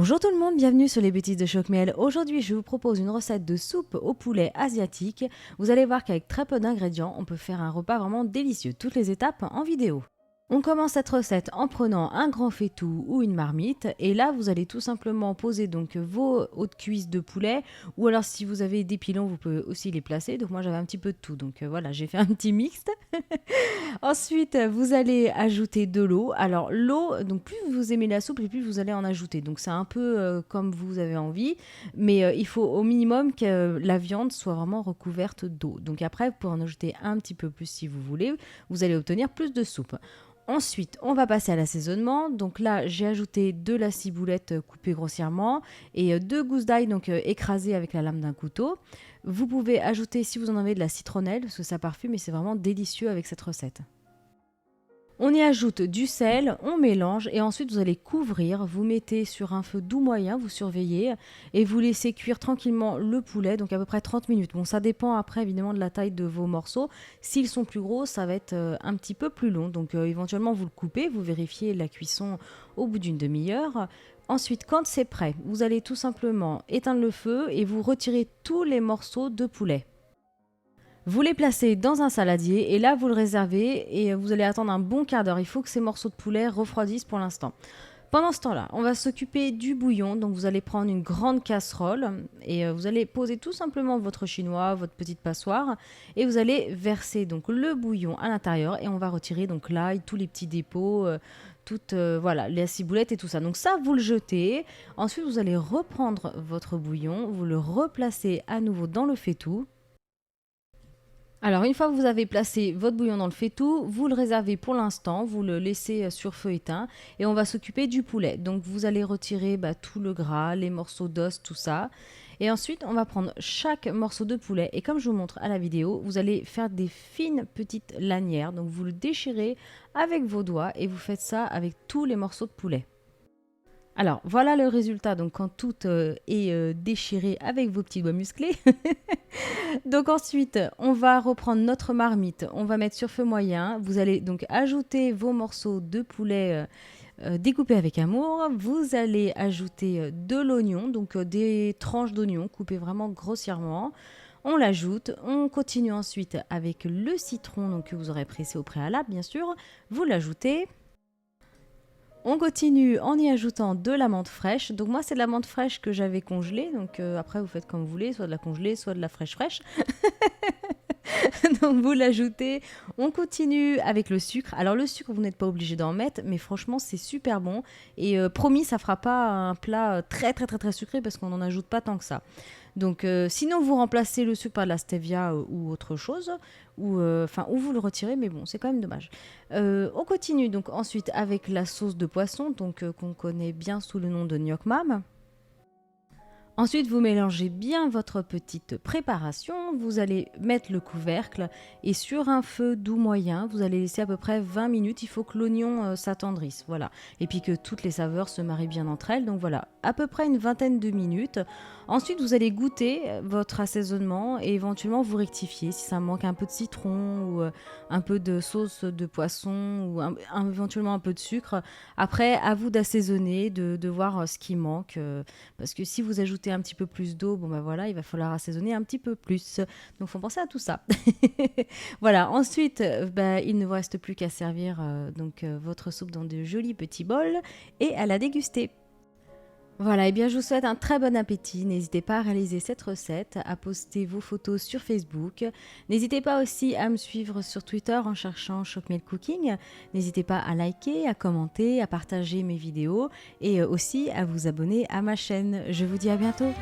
Bonjour tout le monde, bienvenue sur les bêtises de Chocmiel. Aujourd'hui, je vous propose une recette de soupe au poulet asiatique. Vous allez voir qu'avec très peu d'ingrédients, on peut faire un repas vraiment délicieux. Toutes les étapes en vidéo. On commence cette recette en prenant un grand faitout ou une marmite et là vous allez tout simplement poser donc vos hautes cuisses de poulet ou alors si vous avez des pilons vous pouvez aussi les placer, donc moi j'avais un petit peu de tout donc voilà j'ai fait un petit mixte. Ensuite vous allez ajouter de l'eau, alors l'eau donc plus vous aimez la soupe et plus vous allez en ajouter, donc c'est un peu comme vous avez envie mais il faut au minimum que la viande soit vraiment recouverte d'eau, donc après vous pouvez en ajouter un petit peu plus si vous voulez, vous allez obtenir plus de soupe. Ensuite, on va passer à l'assaisonnement. Donc là, j'ai ajouté de la ciboulette coupée grossièrement et 2 gousses d'ail donc écrasées avec la lame d'un couteau. Vous pouvez ajouter, si vous en avez, de la citronnelle parce que ça parfume et c'est vraiment délicieux avec cette recette. On y ajoute du sel, on mélange et ensuite vous allez couvrir, vous mettez sur un feu doux moyen, vous surveillez et vous laissez cuire tranquillement le poulet, donc à peu près 30 minutes. Bon, ça dépend après évidemment de la taille de vos morceaux. S'ils sont plus gros, ça va être un petit peu plus long, donc éventuellement vous le coupez, vous vérifiez la cuisson au bout d'une demi-heure. Ensuite, quand c'est prêt, vous allez tout simplement éteindre le feu et vous retirez tous les morceaux de poulet. Vous les placez dans un saladier et là vous le réservez et vous allez attendre un bon quart d'heure. Il faut que ces morceaux de poulet refroidissent pour l'instant. Pendant ce temps-là, on va s'occuper du bouillon. Donc vous allez prendre une grande casserole et vous allez poser tout simplement votre chinois, votre petite passoire et vous allez verser donc le bouillon à l'intérieur et on va retirer donc l'ail, tous les petits dépôts, voilà, les ciboulettes et tout ça. Donc ça, vous le jetez. Ensuite, vous allez reprendre votre bouillon, vous le replacez à nouveau dans le faitout. Alors, une fois que vous avez placé votre bouillon dans le faitout, vous le réservez pour l'instant, vous le laissez sur feu éteint et on va s'occuper du poulet. Donc, vous allez retirer tout le gras, les morceaux d'os, tout ça. Et ensuite, on va prendre chaque morceau de poulet et comme je vous montre à la vidéo, vous allez faire des fines petites lanières. Donc, vous le déchirez avec vos doigts et vous faites ça avec tous les morceaux de poulet. Alors, voilà le résultat, donc quand tout est déchiré avec vos petits doigts musclés. Donc ensuite, on va reprendre notre marmite, on va mettre sur feu moyen. Vous allez donc ajouter vos morceaux de poulet découpés avec amour. Vous allez ajouter de l'oignon, donc des tranches d'oignon coupées vraiment grossièrement. On l'ajoute, on continue ensuite avec le citron donc, que vous aurez pressé au préalable, bien sûr. Vous l'ajoutez. On continue en y ajoutant de la menthe fraîche. Donc moi, c'est de la menthe fraîche que j'avais congelée. Donc après, vous faites comme vous voulez, soit de la congelée, soit de la fraîche fraîche. Donc vous l'ajoutez. On continue avec le sucre. Alors le sucre, vous n'êtes pas obligé d'en mettre, mais franchement, c'est super bon. Et promis, ça fera pas un plat très très très très sucré parce qu'on n'en ajoute pas tant que ça. Donc, sinon, vous remplacez le sucre par de la stevia ou autre chose, ou vous le retirez, mais bon, c'est quand même dommage. On continue donc ensuite avec la sauce de poisson, donc qu'on connaît bien sous le nom de gnoc mam. Ensuite, vous mélangez bien votre petite préparation, vous allez mettre le couvercle et sur un feu doux moyen, vous allez laisser à peu près 20 minutes, il faut que l'oignon s'attendrisse, voilà. Et puis que toutes les saveurs se marient bien entre elles, donc voilà, à peu près une vingtaine de minutes. Ensuite, vous allez goûter votre assaisonnement et éventuellement vous rectifier si ça manque un peu de citron ou un peu de sauce de poisson ou éventuellement un peu de sucre. Après, à vous d'assaisonner, de voir ce qui manque, parce que si vous ajoutez un petit peu plus d'eau, bon voilà, il va falloir assaisonner un petit peu plus. Donc, faut penser à tout ça. Voilà. Ensuite, il ne vous reste plus qu'à servir votre soupe dans de jolis petits bols et à la déguster. Voilà, et bien je vous souhaite un très bon appétit. N'hésitez pas à réaliser cette recette, à poster vos photos sur Facebook. N'hésitez pas aussi à me suivre sur Twitter en cherchant Chocmiel Cooking. N'hésitez pas à liker, à commenter, à partager mes vidéos et aussi à vous abonner à ma chaîne. Je vous dis à bientôt.